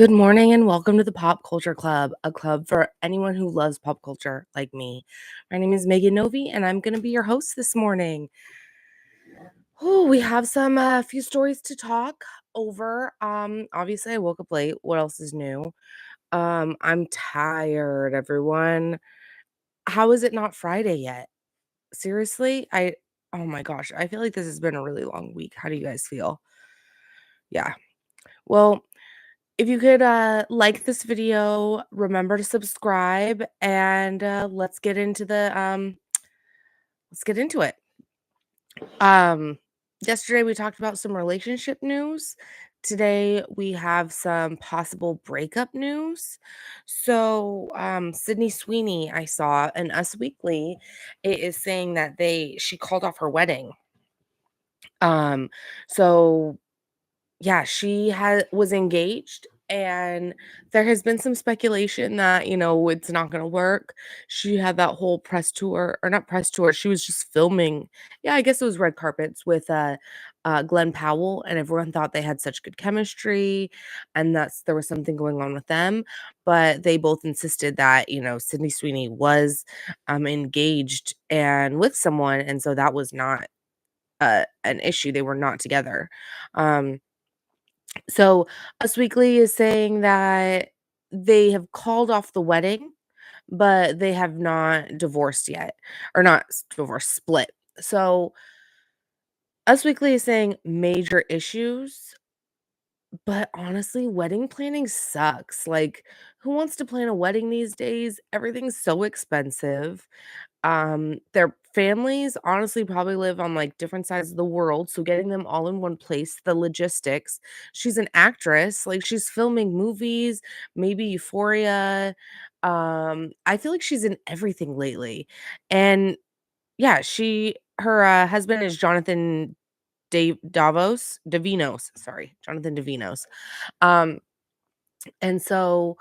Good morning and welcome to the Pop Culture Club, a club for anyone who loves pop culture like me. My name is Megan Novi and I'm going to be your host this morning. Oh, we have some few stories to talk over. Obviously I woke up late. What else is new? I'm tired, everyone. How is it not Friday yet? Seriously? Oh my gosh, I feel like this has been a really long week. How do you guys feel? Yeah. Well, if you could like this video, remember to subscribe, and let's get into it. Um, Yesterday we talked about some relationship news. Today we have some possible breakup news. Sydney Sweeney, I saw in Us Weekly, it is saying that she called off her wedding. Um, so Yeah, she was engaged, and there has been some speculation that, it's not gonna work. She had that whole press tour, or not press tour, she was just filming. Yeah, I guess it was red carpets with, Glenn Powell, and everyone thought they had such good chemistry, and there was something going on with them, but they both insisted that, Sydney Sweeney was, engaged and with someone, and so that was not, an issue. They were not together. Um so, Us Weekly is saying that they have called off the wedding, but they have not divorced yet, or not divorced, split. So, Us Weekly is saying major issues, but honestly, wedding planning sucks. Like, who wants to plan a wedding these days? Everything's so expensive. Their families honestly probably live on, like, different sides of the world, so getting them all in one place, the logistics. She's an actress, like, she's filming movies, maybe Euphoria. I feel like she's in everything lately, and yeah, her, husband is Jonathan Davinos, sorry, Jonathan Davinos. Um, and so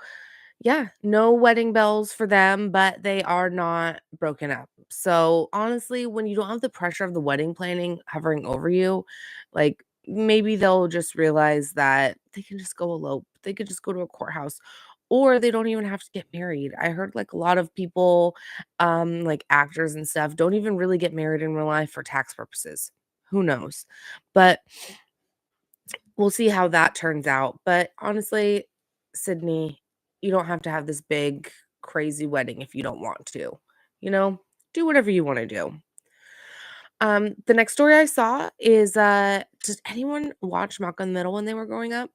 yeah, no wedding bells for them, but they are not broken up. So, honestly, when you don't have the pressure of the wedding planning hovering over you, like, maybe they'll just realize that they can just go elope. They could just go to a courthouse, or they don't even have to get married. I heard, like, a lot of people, like actors and stuff, don't even really get married in real life for tax purposes. Who knows? But we'll see how that turns out. But honestly, Sydney, you don't have to have this big, crazy wedding if you don't want to. You know, do whatever you want to do. The next story I saw is did anyone watch Malcolm in the Middle when they were growing up?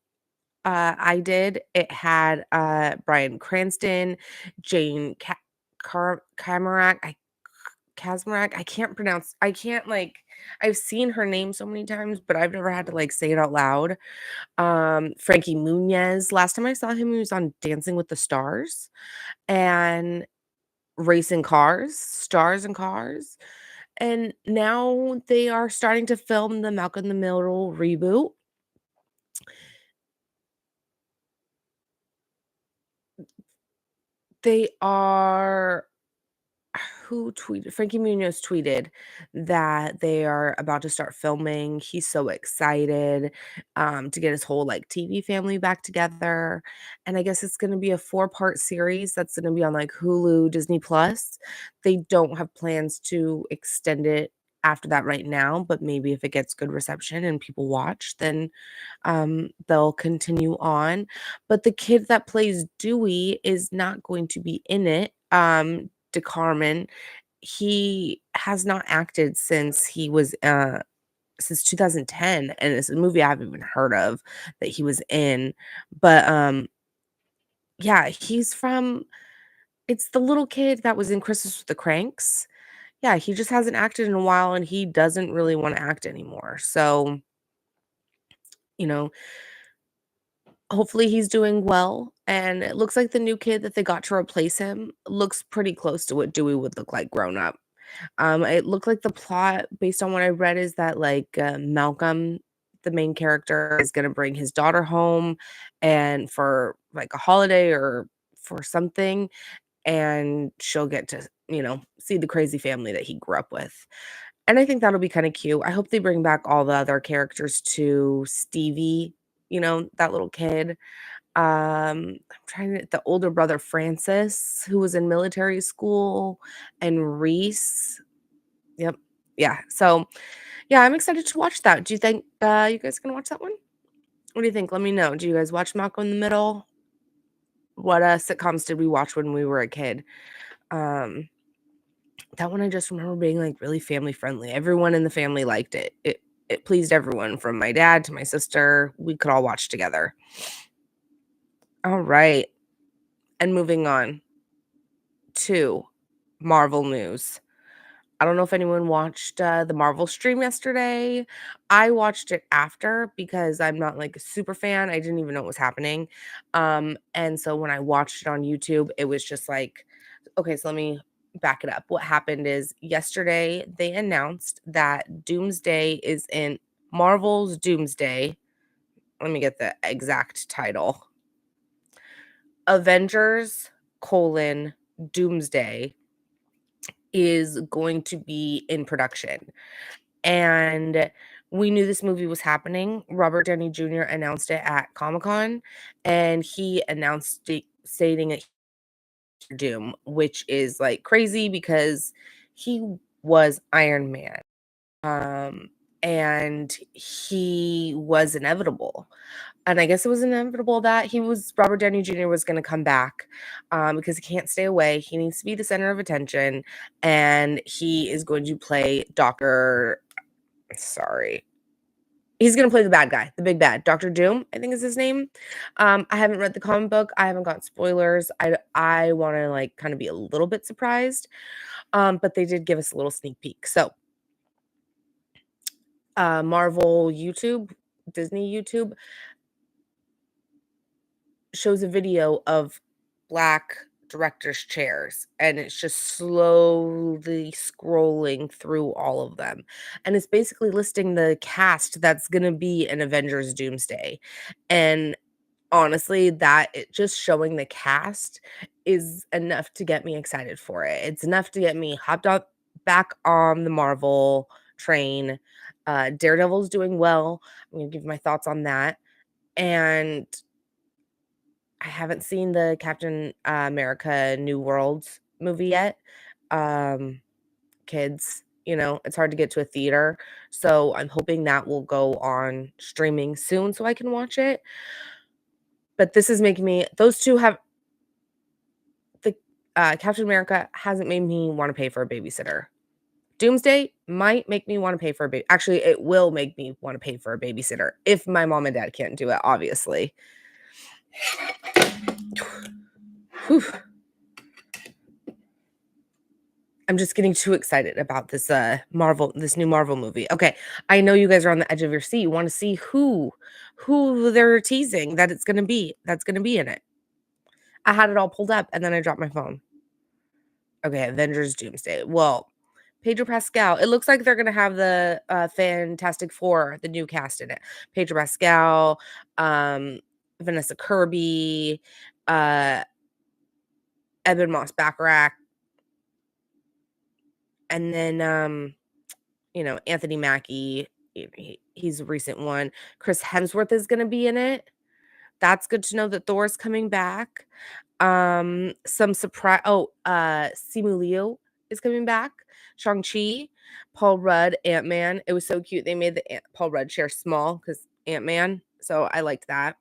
I did. It had Bryan Cranston, Jane Camarac. Kazmarek, I can't, like, I've seen her name so many times, but I've never had to, like, say it out loud. Frankie Muniz, last time I saw him, he was on Dancing with the Stars and racing cars, stars and cars, and now they are starting to film the Malcolm in the Middle reboot. They are Who tweeted? Frankie Munoz tweeted that they are about to start filming. He's so excited to get his whole, like, TV family back together. And I guess it's going to be a four-part series that's going to be on, like, Hulu, Disney Plus. They don't have plans to extend it after that right now, but maybe if it gets good reception and people watch, then they'll continue on. But the kid that plays Dewey is not going to be in it. DeCarmen, he has not acted since 2010, and it's a movie I haven't even heard of that he was in. But yeah, it's the little kid that was in Christmas with the Cranks. Yeah, he just hasn't acted in a while and he doesn't really want to act anymore. So, you know, hopefully he's doing well. And it looks like the new kid that they got to replace him looks pretty close to what Dewey would look like grown up. It looked like the plot, based on what I read, is that, like, Malcolm, the main character, is gonna bring his daughter home and for, like, a holiday or for something, and she'll get to, see the crazy family that he grew up with. And I think that'll be kinda cute. I hope they bring back all the other characters to Stevie, that little kid. I'm trying to the older brother Francis, who was in military school, and Reese. Yep. Yeah. So, yeah, I'm excited to watch that. Do you think, you guys gonna watch that one? What do you think? Let me know. Do you guys watch Malcolm in the Middle? What, sitcoms did we watch when we were a kid? Um, that one I just remember being, like, really family friendly. Everyone in the family liked it. It pleased everyone from my dad to my sister. We could all watch together. Alright, and moving on to Marvel news. I don't know if anyone watched, the Marvel stream yesterday. I watched it after because I'm not, like, a super fan. I didn't even know what was happening. And so when I watched it on YouTube, it was just like okay, so let me back it up. What happened is yesterday, they announced that Doomsday is in Marvel's Doomsday. Let me get the exact title. Avengers: Doomsday is going to be in production. And we knew this movie was happening. Robert Downey Jr. announced it at Comic-Con, and he announced it stating it Doom, which is, like, crazy because he was Iron Man, um, and he was inevitable. And I guess it was inevitable that Robert Downey Jr. was gonna come back, because he can't stay away. He needs to be the center of attention, and he is going to play Doctor sorry. He's gonna play the bad guy, the big bad. Doctor Doom, I think is his name. I haven't read the comic book. I haven't got spoilers. I wanna, like, kinda be a little bit surprised, but they did give us a little sneak peek. So, Marvel YouTube, Disney YouTube shows a video of black directors' chairs, and it's just slowly scrolling through all of them, and it's basically listing the cast that's gonna be in Avengers: Doomsday, and honestly, that it just showing the cast is enough to get me excited for it. It's enough to get me hopped up back on the Marvel train. Daredevil's doing well. I'm gonna give my thoughts on that, and I haven't seen the Captain America: New Worlds movie yet. Um, kids, it's hard to get to a theater, so I'm hoping that will go on streaming soon so I can watch it. But this is making me those 2 have the Captain America hasn't made me wanna pay for a babysitter. Doomsday might make me wanna pay for a actually, it will make me wanna pay for a babysitter if my mom and dad can't do it, obviously. Whew. I'm just getting too excited about this new Marvel movie. Okay, I know you guys are on the edge of your seat. You wanna see who they're teasing that that's gonna be in it. I had it all pulled up, and then I dropped my phone. Okay, Avengers: Doomsday. Well, Pedro Pascal. It looks like they're gonna have the, Fantastic Four, the new cast in it. Pedro Pascal, um, Vanessa Kirby, uh, Ebon Moss-Bachrach, and then, Anthony Mackie. He's a recent one. Chris Hemsworth is gonna be in it. That's good to know that Thor's coming back. Some surprise Simu Liu is coming back. Shang-Chi, Paul Rudd, Ant-Man. It was so cute. They made the Paul Rudd chair small because Ant-Man, so I liked that.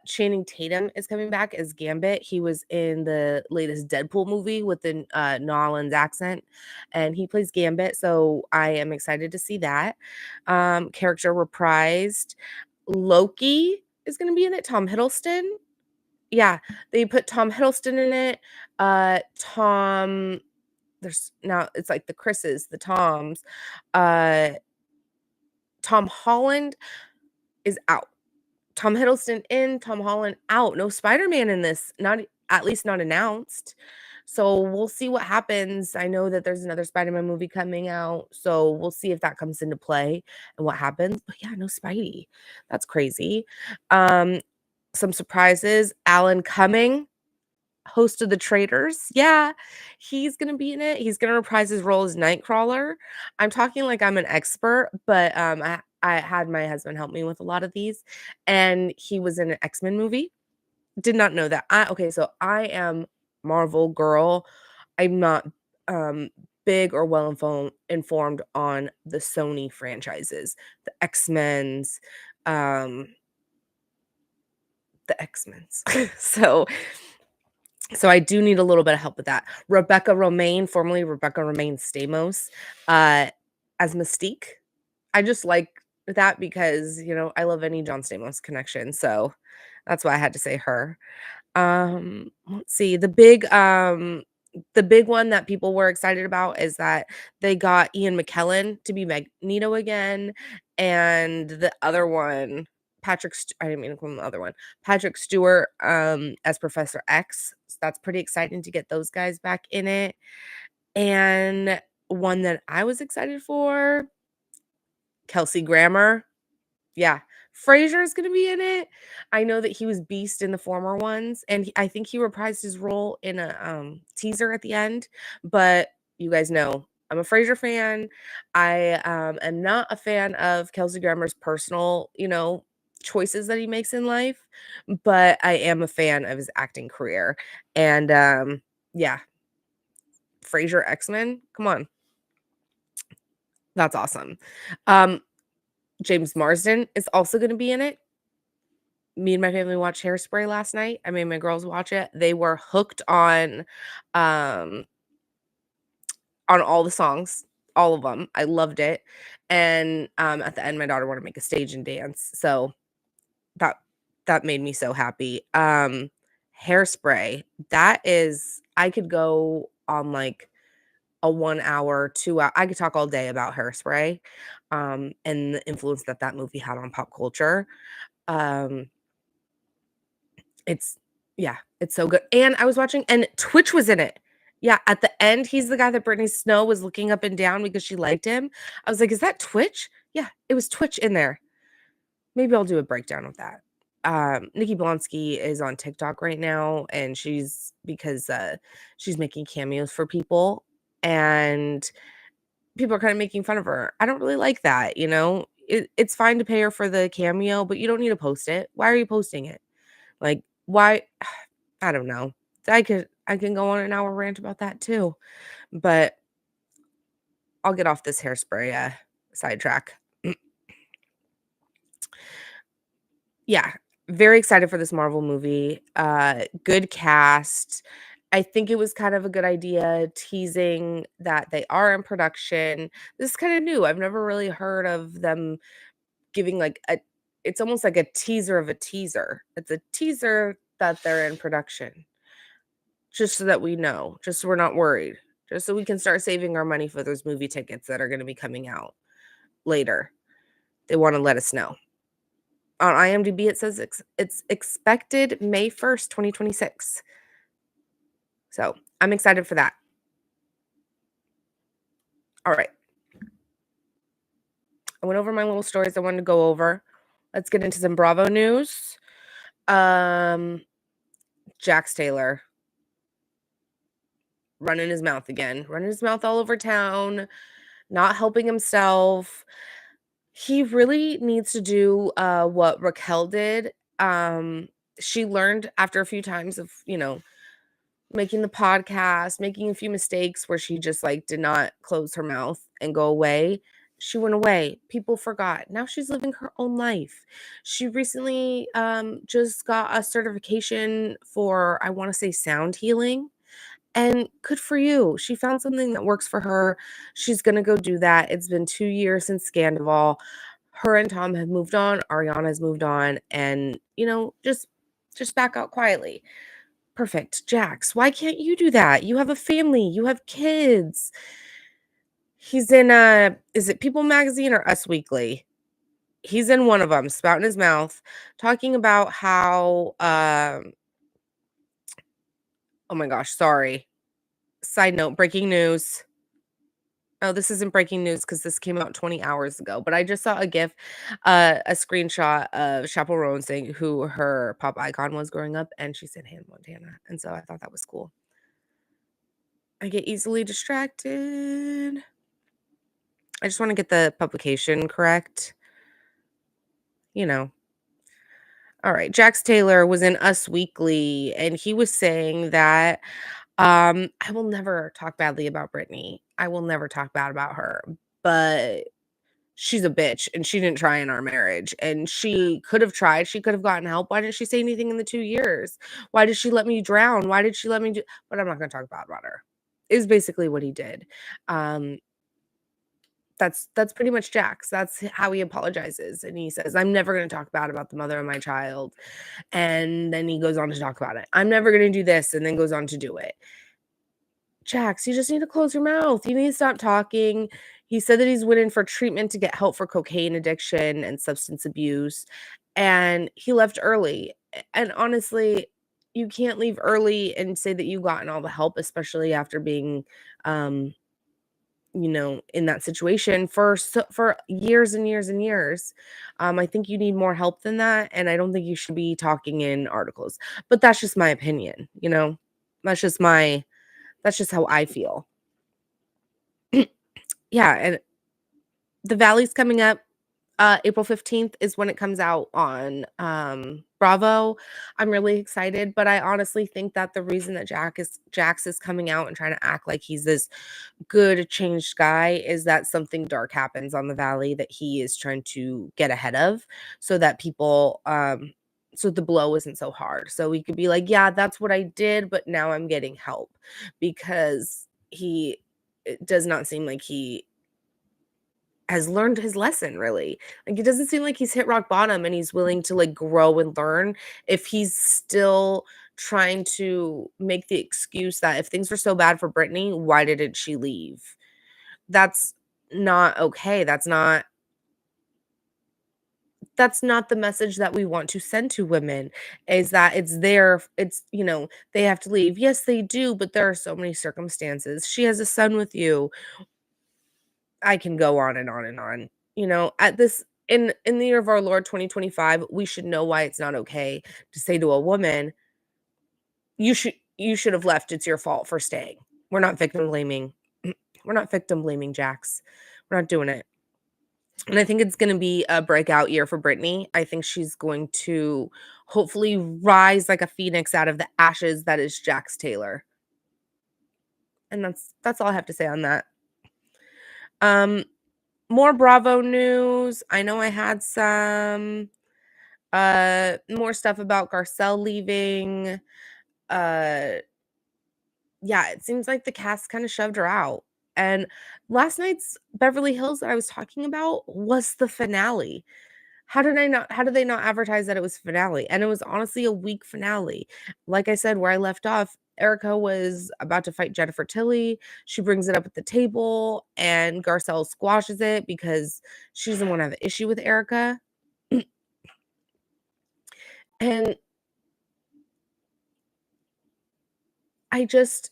Channing Tatum is coming back as Gambit. He was in the latest Deadpool movie with the New Orleans accent, and he plays Gambit, so I am excited to see that. Character reprised. Loki is gonna be in it. Tom Hiddleston. Yeah, they put Tom Hiddleston in it. Tom there's now it's like the Chris's, the Toms. Uh, Tom Holland is out. Tom Hiddleston in, Tom Holland out. No Spider-Man in this, not at least not announced. So we'll see what happens. I know that there's another Spider-Man movie coming out, so we'll see if that comes into play and what happens. But yeah, no Spidey. That's crazy. Um, some surprises. Alan Cumming, host of The Traitors. Yeah, he's gonna be in it. He's gonna reprise his role as Nightcrawler. I'm talking like I'm an expert, but I had my husband help me with a lot of these, and he was in an X-Men movie. Did not know that. Okay, so I am Marvel girl. I'm not, um, big or well informed on the Sony franchises, the X-Men's, um, the X-Men's. So so I do need a little bit of help with that. Rebecca Romaine, formerly Rebecca Romaine Stamos, uh, as Mystique. I just like that because, I love any John Stamos connection, so that's why I had to say her. Let's see, the big one that people were excited about is that they got Ian McKellen to be Magneto again, and the other one, I didn't mean to call him the other one, Patrick Stewart, as Professor X. So that's pretty exciting to get those guys back in it. And one that I was excited for, Kelsey Grammer. Yeah, Frasier's gonna be in it. I know that he was Beast in the former ones, and I think he reprised his role in a, teaser at the end, but you guys know I'm a Frasier fan. I, am not a fan of Kelsey Grammer's personal, choices that he makes in life, but I am a fan of his acting career, and, yeah, Frasier X-Men, come on, that's awesome. Um, James Marsden is also gonna be in it. Me and my family watched Hairspray last night. I made my girls watch it. They were hooked um, on all the songs, all of them. I loved it, and, at the end, my daughter wanted to make a stage and dance, so that that made me so happy. Hairspray, that is I could go on, like, a 1 hour, 2 hour I could talk all day about Hairspray, and the influence that that movie had on pop culture. Um It's yeah, it's so good, and I was watching and Twitch was in it. Yeah, at the end, he's the guy that Brittany Snow was looking up and down because she liked him. I was like, "Is that Twitch?" Yeah, it was Twitch in there. Maybe I'll do a breakdown of that. Nikki Blonsky is on TikTok right now, and she's making cameos for people, and people are kinda making fun of her. I don't really like that, you know? It's fine to pay her for the cameo, but you don't need to post it. Why are you posting it? Like, why I don't know. I can go on an hour rant about that too, but I'll get off this Hairspray, sidetrack. Yeah, very excited for this Marvel movie. Good cast. I think it was kind of a good idea teasing that they are in production. This is kinda new. I've never really heard of them giving, like, a it's almost like a teaser of a teaser. It's a teaser that they're in production. Just so that we know, just so we're not worried, just so we can start saving our money for those movie tickets that are gonna be coming out later. They wanna let us know. On IMDb, it says it's expected May 1st, 2026. So, I'm excited for that. Alright, I went over my little stories I wanted to go over. Let's get into some Bravo news. Um, Jax Taylor running his mouth again, running his mouth all over town, not helping himself. He really needs to do, what Raquel did. She learned after a few times of, making the podcast, making a few mistakes where she just, like, did not close her mouth and go away. She went away. People forgot. Now she's living her own life. She recently, just got a certification for, I wanna say, sound healing. And good for you. She found something that works for her. She's gonna go do that. It's been 2 years since Scandival. Her and Tom have moved on. Ariana has moved on, and, just back out quietly. Perfect. Jax, why can't you do that? You have a family. You have kids. He's in, is it People Magazine or Us Weekly? He's in one of them, spouting his mouth, talking about how, oh my gosh, sorry. Side note, breaking news. Oh, this isn't breaking news because this came out 20 hours ago, but I just saw a GIF, a screenshot of Chappell Roan saying who her pop icon was growing up, and she said Hannah Montana, and so I thought that was cool. I get easily distracted. I just wanna get the publication correct, you know. All right. Jax Taylor was in Us Weekly, and he was saying that I will never talk badly about Britney. I will never talk bad about her, but she's a bitch and she didn't try in our marriage, and she could have tried. She could have gotten help. Why didn't she say anything in the 2 years? Why did she let me drown? Why did she let me do, but I'm not going to talk bad about her. Is basically what he did. Um that's pretty much Jax. That's how he apologizes, and he says, "I'm never going to talk bad about the mother of my child." And then he goes on to talk about it. "I'm never going to do this," and then goes on to do it. Jax, you just need to close your mouth. You need to stop talking. He said that he's went in for treatment to get help for cocaine addiction and substance abuse, and he left early. And honestly, you can't leave early and say that you gotten all the help, especially after being, um, in that situation for years and years and years. I think you need more help than that, and I don't think you should be talking in articles. But that's just my opinion. That's just my that's just how I feel. Yeah, and The Valley's coming up. April 15th is when it comes out on, Bravo. I'm really excited, but I honestly think that the reason that Jax is coming out and trying to act like he's this good, changed guy is that something dark happens on The Valley that he is trying to get ahead of, so that so the blow isn't so hard. So he could be like, "Yeah, that's what I did, but now I'm getting help," because it does not seem like he has learned his lesson, really. Like, it doesn't seem like he's hit rock bottom and he's willing to, like, grow and learn if he's still trying to make the excuse that if things were so bad for Brittany, why didn't she leave? That's not okay. That's not the message that we want to send to women, is that they have to leave. Yes, they do, but there are so many circumstances. She has a son with you. I can go on and on and on. At this in the year of our Lord 2025, we should know why it's not okay to say to a woman, you should have left. It's your fault for staying." We're not victim blaming. We're not victim blaming, Jax. We're not doing it. And I think it's going to be a breakout year for Brittany. I think she's going to hopefully rise like a phoenix out of the ashes that is Jax Taylor. And that's all I have to say on that. Um More Bravo news. I know I had some more stuff about Garcelle leaving. Uh yeah, it seems like the cast kind of shoved her out. And last night's Beverly Hills that I was talking about was the finale. How did they not advertise that it was finale? And it was honestly a weak finale. Like I said, where I left off, Erica was about to fight Jennifer Tilly. She brings it up at the table, and Garcelle squashes it because she doesn't want to have an issue with Erica. And I just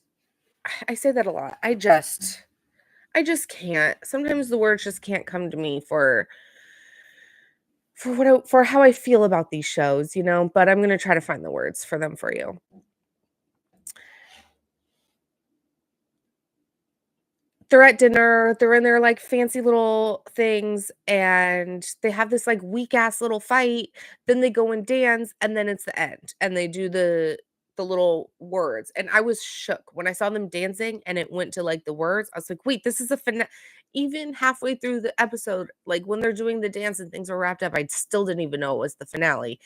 I say that a lot. I just can't. Sometimes the words just can't come to me for how I feel about these shows, but I'm going to try to find the words for them for you. They're at dinner, they're in their, like, fancy little things, and they have this, like, weak ass little fight, then they go and dance, and then it's the end, and they do the little words, and I was shook when I saw them dancing and it went to, like, the words. I was like, "Wait, this is a fina." Even halfway through the episode, like, when they're doing the dance and things are wrapped up, I still didn't even know it was the finale.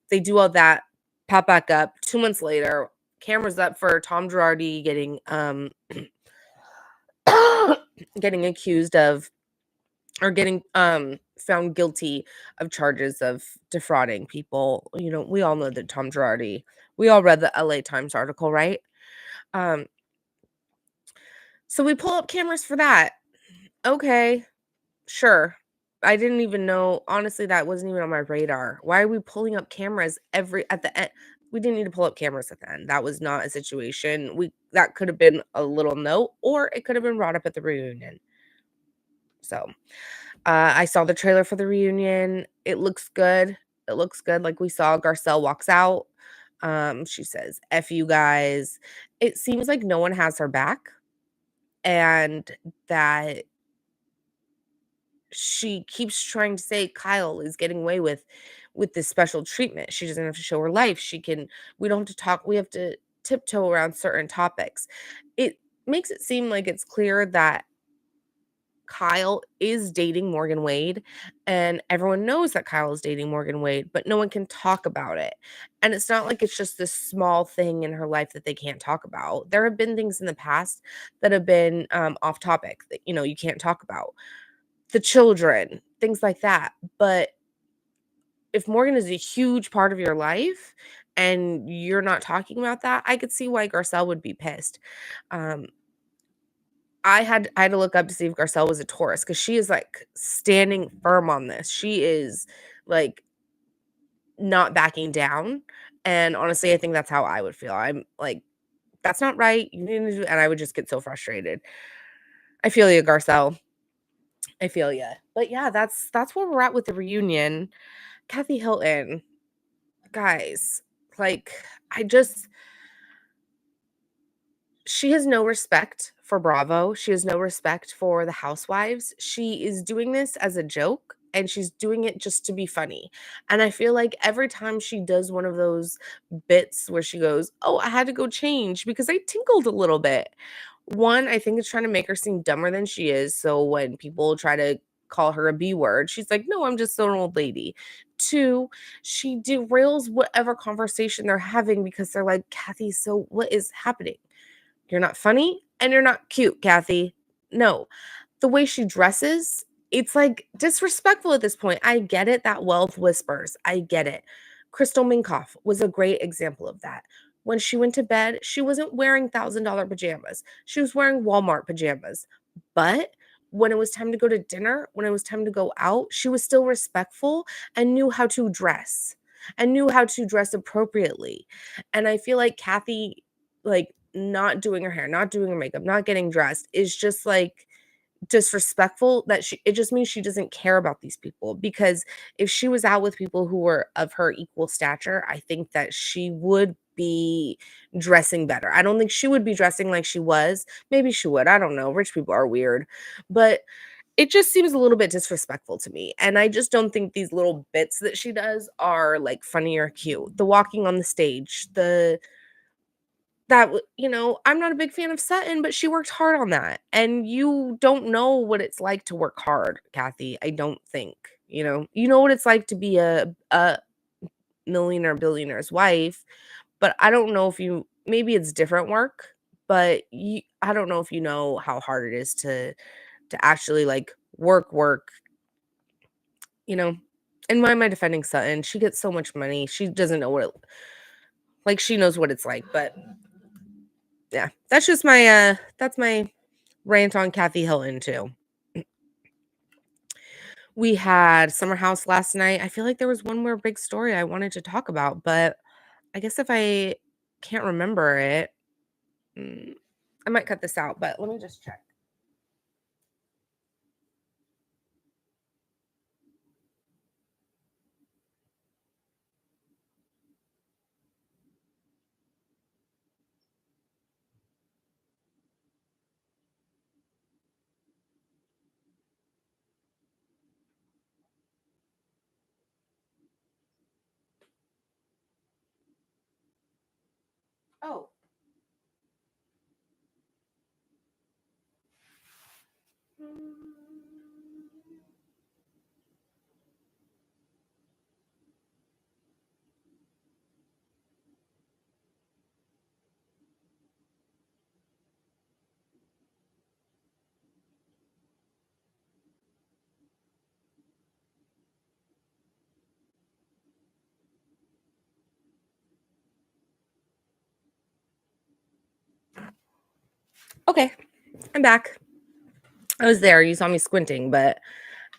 They do all that, pop back up, 2 months later, cameras up for Tom Girardi getting accused of, or getting found guilty of charges of defrauding people. We all know that Tom Girardi. We all read the LA Times article, right? Um so we pull up cameras for that. Okay, sure. I didn't even know, honestly, that wasn't even on my radar. Why are we pulling up cameras every at the end? We didn't need to pull up cameras at the end. That was not a situation. We That could have been a little note, or it could have been brought up at the reunion. So I saw the trailer for the reunion. It looks good. It looks good. Like, we saw, Garcelle walks out. She says, "F you guys." It seems like no one has her back, and that she keeps trying to say Kyle is getting away with this special treatment. She doesn't have to show her life. We don't have to talk. We have to tiptoe around certain topics. It makes it seem like it's clear that Kyle is dating Morgan Wade, and everyone knows that Kyle is dating Morgan Wade, but no one can talk about it. And it's not like it's just this small thing in her life that they can't talk about. There have been things in the past that have been off topic that you can't talk about. The children, things like that. But if Morgan is a huge part of your life and you're not talking about that, I could see why Garcelle would be pissed. Um, I had to look up to see if Garcelle was a Taurus because she is like standing firm on this. She is like not backing down. And honestly, I think that's how I would feel. I'm like, that's not right. You need to do, and I would just get so frustrated. I feel you, Garcelle. I feel you. But yeah, that's where we're at with the reunion. Kathy Hilton, guys, like I just she has no respect for Bravo. She has no respect for the housewives. She is doing this as a joke and she's doing it just to be funny. And I feel like every time she does one of those bits where she goes, "Oh, I had to go change because I tinkled a little bit." One, I think it's trying to make her seem dumber than she is. So when people try to call her a B word, she's like, "No, I'm just an old lady." Two, she derails whatever conversation they're having because they're like, "Kathy, so what is happening? You're not funny and you're not cute, Kathy." No. The way she dresses, it's like disrespectful at this point. I get it that wealth whispers. I get it. Crystal Minkoff was a great example of that. When she went to bed, she wasn't wearing $1,000 pajamas. She was wearing Walmart pajamas. But when it was time to go to dinner, when it was time to go out, she was still respectful and knew how to dress and knew how to dress appropriately. And I feel like Kathy, like, not doing her hair, not doing her makeup, not getting dressed is just like disrespectful that it just means she doesn't care about these people because if she was out with people who were of her equal stature, I think that she would be dressing better. I don't think she would be dressing like she was. Maybe she would. I don't know. Rich people are weird. But it just seems a little bit disrespectful to me. And I just don't think these little bits that she does are like funny or cute. The walking on the stage, I'm not a big fan of Sutton, but she worked hard on that. And you don't know what it's like to work hard, Kathy. I don't think. You know what it's like to be a millionaire billionaire's wife, but I don't know if you maybe it's different work, but I don't know if you know how hard it is to actually like work, you know. And why am I defending Sutton? She gets so much money. She doesn't know like she knows what it's like, but yeah, that's just my rant on Kathy Hilton too. We had Summer House last night. I feel like there was one more big story I wanted to talk about, but I guess if I can't remember it, mm, I might cut this out, but let me just check. Oh. Okay, I'm back. I was there. You saw me squinting, but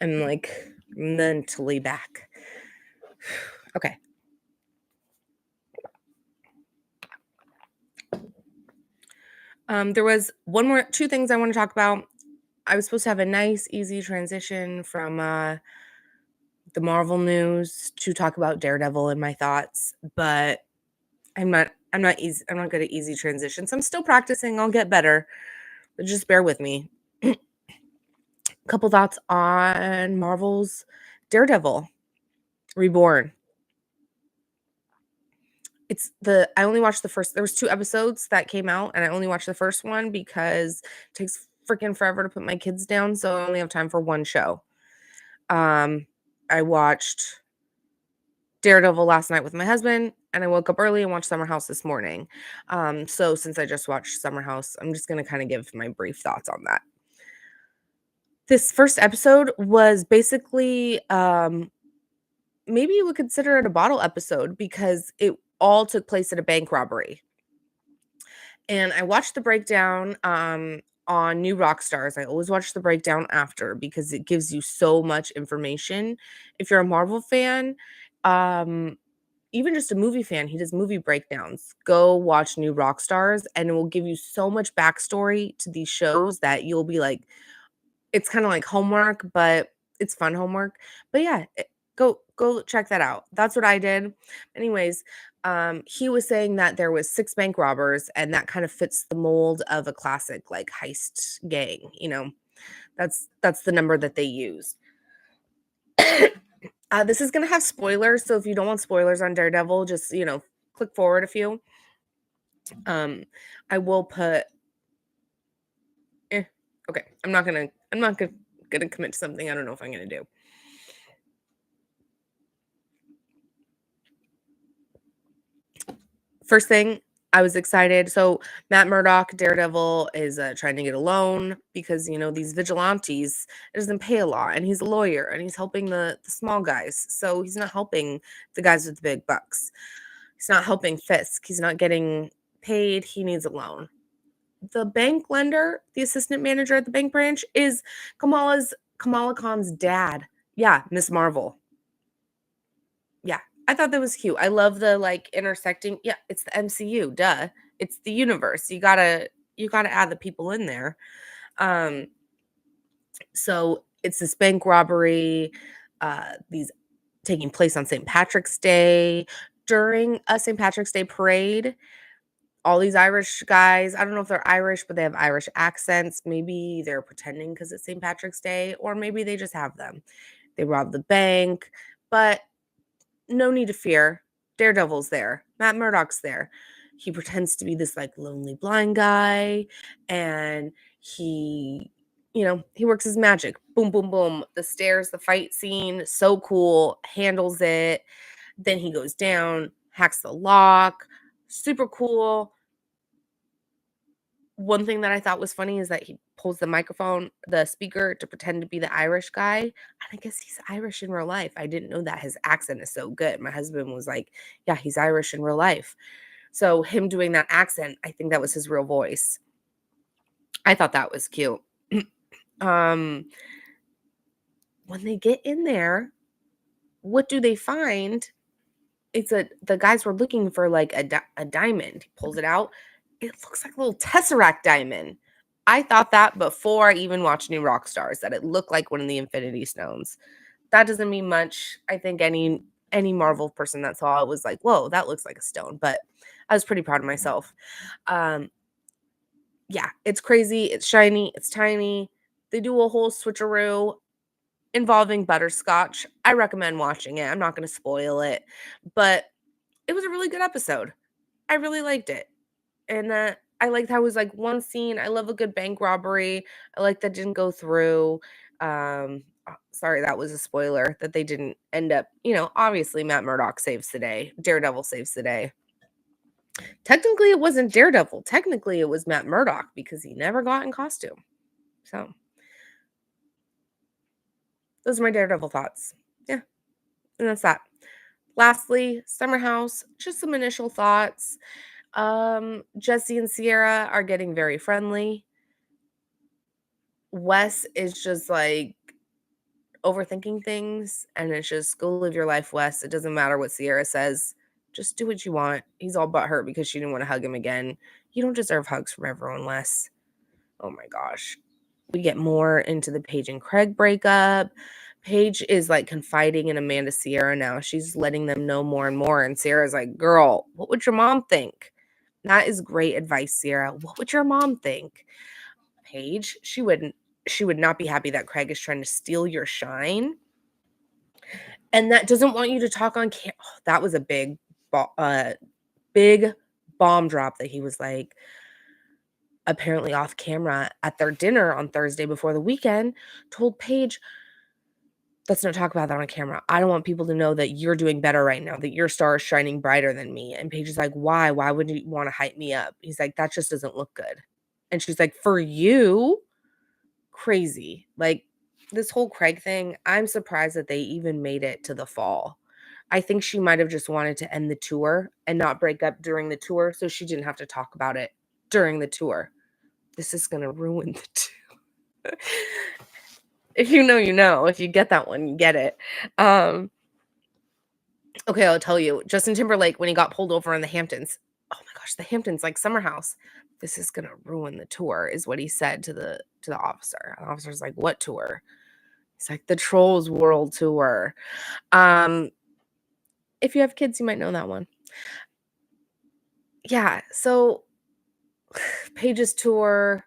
I'm like mentally back. Okay. There was two things I want to talk about. I was supposed to have a nice, easy transition from the Marvel news to talk about Daredevil and my thoughts, but I'm not good at easy transitions. I'm still practicing. I'll get better. But just bear with me. Couple thoughts on Marvel's Daredevil Reborn. I only watched the first there was 2 episodes that came out, and I only watched the first one because it takes freaking forever to put my kids down, so I only have time for one show. I watched Daredevil last night with my husband, and I woke up early and watched Summer House this morning. So since I just watched Summer House, I'm just gonna kinda give my brief thoughts on that. This first episode was basically, maybe you would consider it a bottle episode because it all took place at a bank robbery. And I watched the breakdown, on New Rockstars. I always watch the breakdown after because it gives you so much information. If you're a Marvel fan, um, even just a movie fan, he does movie breakdowns. Go watch New Rockstars, and it will give you so much backstory to these shows that you'll be like, it's kinda like homework, but it's fun homework. But yeah, go check that out. That's what I did. Anyways, he was saying that there was 6 bank robbers, and that kind of fits the mold of a classic, like, heist gang, you know? That's the number that they used. This is gonna have spoilers, so if you don't want spoilers on Daredevil, just, click forward a few. I will put okay, I'm not gonna commit to something I don't know if I'm gonna do. First thing, I was excited. So Matt Murdock, Daredevil, is trying to get a loan because these vigilantes. It doesn't pay a lot, and he's a lawyer, and he's helping the small guys. So he's not helping the guys with the big bucks. He's not helping Fisk. He's not getting paid. He needs a loan. The bank lender, the assistant manager at the bank branch, is Kamala Khan's dad. Yeah, Miss Marvel. Yeah, I thought that was cute. I love the, intersecting yeah, it's the MCU, duh. It's the universe. You gotta add the people in there. Um, so it's this bank robbery, these taking place on St. Patrick's Day. During a St. Patrick's Day parade, all these Irish guys, I don't know if they're Irish, but they have Irish accents. Maybe they're pretending because it's St. Patrick's Day, or maybe they just have them. They rob the bank, but no need to fear. Daredevil's there. Matt Murdock's there. He pretends to be this lonely blind guy, and he works his magic. Boom, boom, boom. The stairs, the fight scene, so cool. Handles it. Then he goes down, hacks the lock. Super cool. One thing that I thought was funny is that he pulls the speaker to pretend to be the Irish guy, and I guess he's Irish in real life. I didn't know that his accent is so good. My husband was like, "Yeah, he's Irish in real life." So him doing that accent, I think that was his real voice. I thought that was cute. Um, when they get in there, what do they find? The guys were looking for a diamond. He pulls it out. It looks like a little tesseract diamond. I thought that before I even watched New Rockstars, that it looked like one of the Infinity Stones. That doesn't mean much. I think any Marvel person that saw it was like, "Whoa, that looks like a stone." But I was pretty proud of myself. Um, yeah, it's crazy. It's shiny. It's tiny. They do a whole switcheroo involving butterscotch. I recommend watching it. I'm not going to spoil it, but it was a really good episode. I really liked it. And I liked how it was one scene. I love a good bank robbery. I like that didn't go through. Sorry, that was a spoiler that they didn't end up, obviously Matt Murdock saves the day. Daredevil saves the day. Technically, it wasn't Daredevil. Technically, it was Matt Murdock because he never got in costume. So, those are my Daredevil thoughts. Yeah, and that's that. Lastly, Summer House, just some initial thoughts. Jesse and Sierra are getting very friendly. Wes is just overthinking things, and it's just go live your life, Wes. It doesn't matter what Sierra says. Just do what you want. He's all butthurt because she didn't want to hug him again. You don't deserve hugs from everyone, Wes. Oh my gosh. We get more into the Paige and Craig breakup. Paige is confiding in Amanda Sierra now. She's letting them know more and more. And Sierra's like, "Girl, what would your mom think?" That is great advice, Sierra. What would your mom think? Paige, she would not be happy that Craig is trying to steal your shine. And that doesn't want you to talk on camera. Oh, that was a big big bomb drop that he was like apparently off camera at their dinner on Thursday before the weekend, told Paige, let's not talk about that on camera. I don't want people to know that you're doing better right now, that your star is shining brighter than me. And Paige is like, why? Why would you want to hype me up? He's like, that just doesn't look good. And she's like, for you? Crazy. Like, this whole Craig thing, I'm surprised that they even made it to the fall. I think she might have just wanted to end the tour and not break up during the tour so she didn't have to talk about it during the tour. This is going to ruin the tour. If you know, you know. If you get that one, you get it. Okay, I'll tell you. Justin Timberlake, when he got pulled over in the Hamptons, oh my gosh, the Hamptons, like Summer House. This is gonna ruin the tour, is what he said to the officer. And the officer's like, "What tour?" He's like, "The Trolls World Tour." Um, if you have kids, you might know that one. Yeah, so Paige's tour.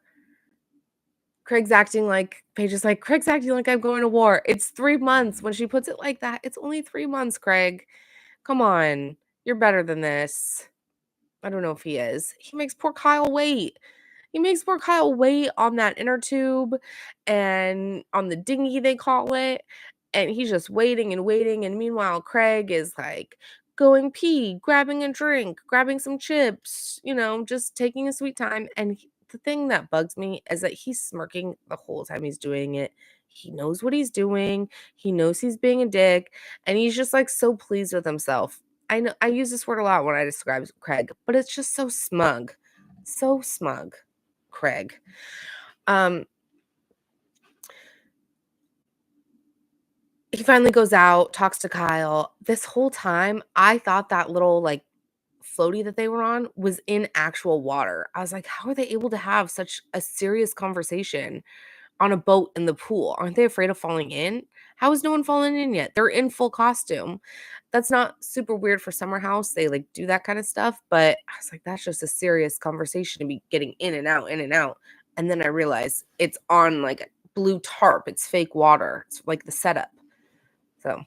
Craig's acting like Craig's acting like I'm going to war. It's 3 months. When she puts it like that, it's only 3 months, Craig. Come on. You're better than this. I don't know if he is. He makes poor Kyle wait. He makes poor Kyle wait on that inner tube and on the dinghy, they call it. And he's just waiting and waiting. And meanwhile, Craig is like going pee, grabbing a drink, grabbing some chips, just taking a sweet time. And the thing that bugs me is that he's smirking the whole time he's doing it. He knows what he's doing. He knows he's being a dick. And he's just like so pleased with himself. I know I use this word a lot when I describe Craig, but it's just so smug. So smug. Craig. Um, he finally goes out, talks to Kyle. This whole time, I thought that little like floaty that they were on was in actual water. I was like, how are they able to have such a serious conversation on a boat in the pool? Aren't they afraid of falling in? How is no one fallen in yet? They're in full costume. That's not super weird for Summer House. They like do that kind of stuff, but I was like, that's just a serious conversation to be getting in and out, in and out. And then I realized it's on like a blue tarp. It's fake water. It's like the setup. So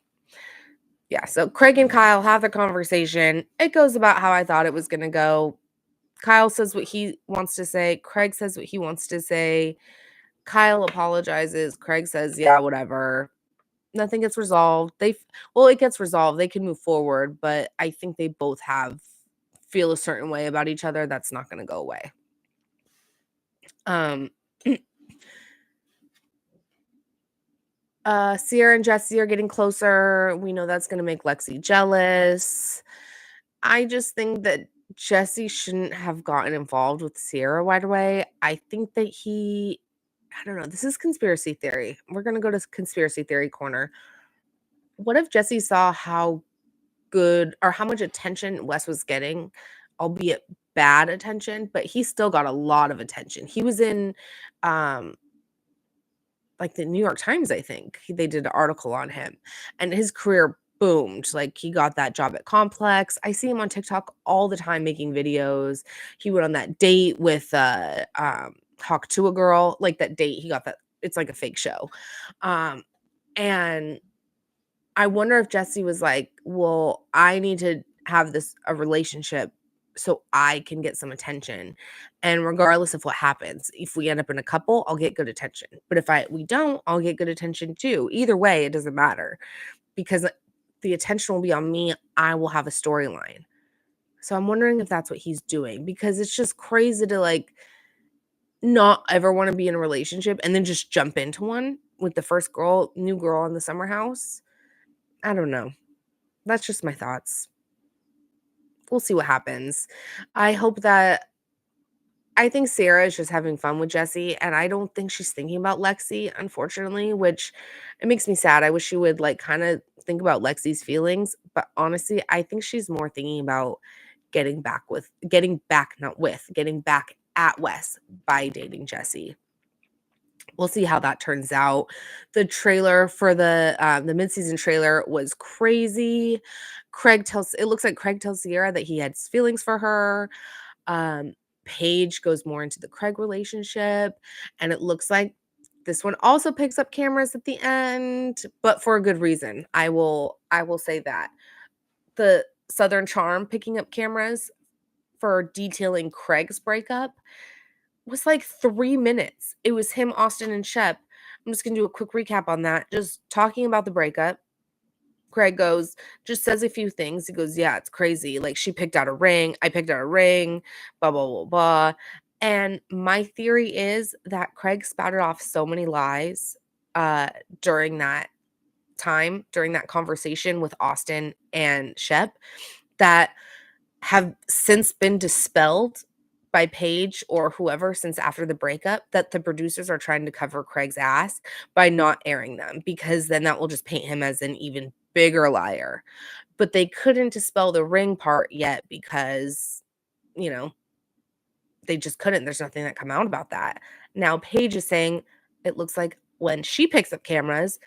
yeah, so Craig and Kyle have the conversation. It goes about how I thought it was going to go. Kyle says what he wants to say. Craig says what he wants to say. Kyle apologizes. Craig says, yeah, whatever. Nothing gets resolved. It gets resolved. They can move forward, but I think they both feel a certain way about each other. That's not going to go away. Sierra and Jesse are getting closer. We know that's going to make Lexi jealous. I just think that Jesse shouldn't have gotten involved with Sierra right away. I think that I don't know. This is conspiracy theory. We're going to go to conspiracy theory corner. What if Jesse saw how good or how much attention Wes was getting, albeit bad attention, but he still got a lot of attention. He was in like the New York Times, I think. They did an article on him and his career boomed. Like he got that job at Complex. I see him on TikTok all the time making videos. He went on that date with Talk to a Girl. Like that date, he got that. It's like a fake show. And I wonder if Jesse was like, well, I need to have a relationship so I can get some attention. And regardless of what happens, if we end up in a couple, I'll get good attention. But if we don't, I'll get good attention too. Either way, it doesn't matter because the attention will be on me. I will have a storyline. So I'm wondering if that's what he's doing because it's just crazy to like not ever want to be in a relationship and then just jump into one with the first new girl in the summer house. I don't know. That's just my thoughts. We'll see what happens. I think Sarah is just having fun with Jesse, and I don't think she's thinking about Lexi, unfortunately, which it makes me sad. I wish she would like kind of think about Lexi's feelings, but honestly, I think she's more thinking about getting back at Wes by dating Jesse. We'll see how that turns out. The trailer for the mid-season trailer was crazy. It looks like Craig tells Sierra that he had feelings for her. Paige goes more into the Craig relationship, and it looks like this one also picks up cameras at the end, but for a good reason. I will say that. The Southern Charm picking up cameras for detailing Craig's breakup was like 3 minutes. It was him, Austin, and Shep. I'm just gonna do a quick recap on that, just talking about the breakup. Craig just says a few things. He goes, "Yeah, it's crazy. Like, she picked out a ring. I picked out a ring, blah, blah, blah, blah." And my theory is that Craig spouted off so many lies uh, during that during that conversation with Austin and Shep, that have since been dispelled by Paige or whoever since after the breakup, that the producers are trying to cover Craig's ass by not airing them, because then that will just paint him as an even bigger liar. But they couldn't dispel the ring part yet because, you know, they just couldn't. There's nothing that come out about that. Now Paige is saying it looks like when she picks up cameras,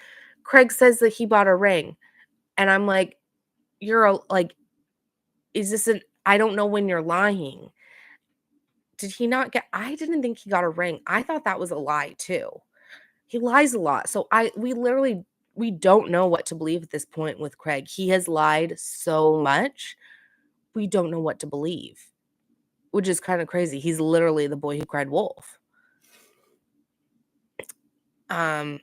Craig says that he bought a ring. And I'm like, like, is this an I don't know when you're lying. Did he not get I didn't think he got a ring. I thought that was a lie too. He lies a lot. So we don't know what to believe at this point with Craig. He has lied so much. We don't know what to believe, which is kind of crazy. He's literally the boy who cried wolf. Um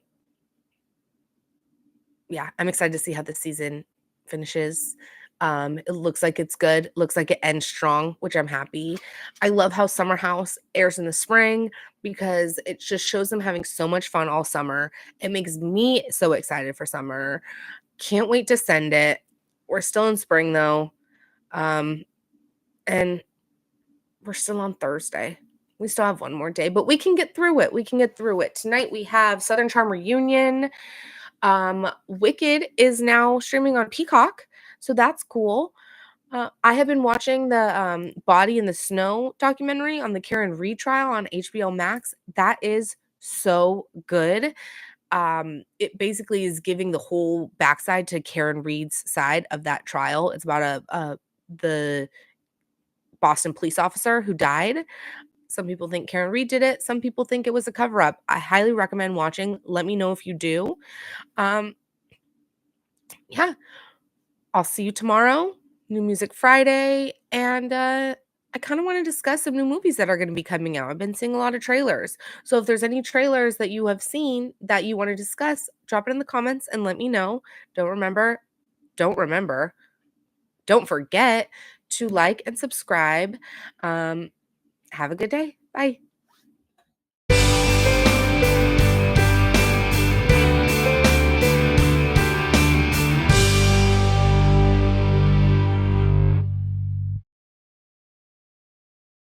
yeah, I'm excited to see how this season finishes. It looks like it's good. Looks like it ends strong, which I'm happy. I love how Summer House airs in the spring because it just shows them having so much fun all summer. It makes me so excited for summer. Can't wait to send it. We're still in spring though. And we're still on Thursday. We still have one more day, but we can get through it. We can get through it. Tonight we have Southern Charm Reunion. Wicked is now streaming on Peacock, so that's cool. I have been watching the Body in the Snow documentary on the Karen Reed trial on HBO Max. That is so good. It basically is giving the whole backside to Karen Reed's side of that trial. It's about the Boston police officer who died. Some people think Karen Reed did it. Some people think it was a cover up. I highly recommend watching. Let me know if you do. Um, yeah, I'll see you tomorrow. New Music Friday. And I kind of want to discuss some new movies that are going to be coming out. I've been seeing a lot of trailers. So if there's any trailers that you have seen that you want to discuss, drop it in the comments and let me know. Don't remember, don't forget to like and subscribe. Have a good day. Bye.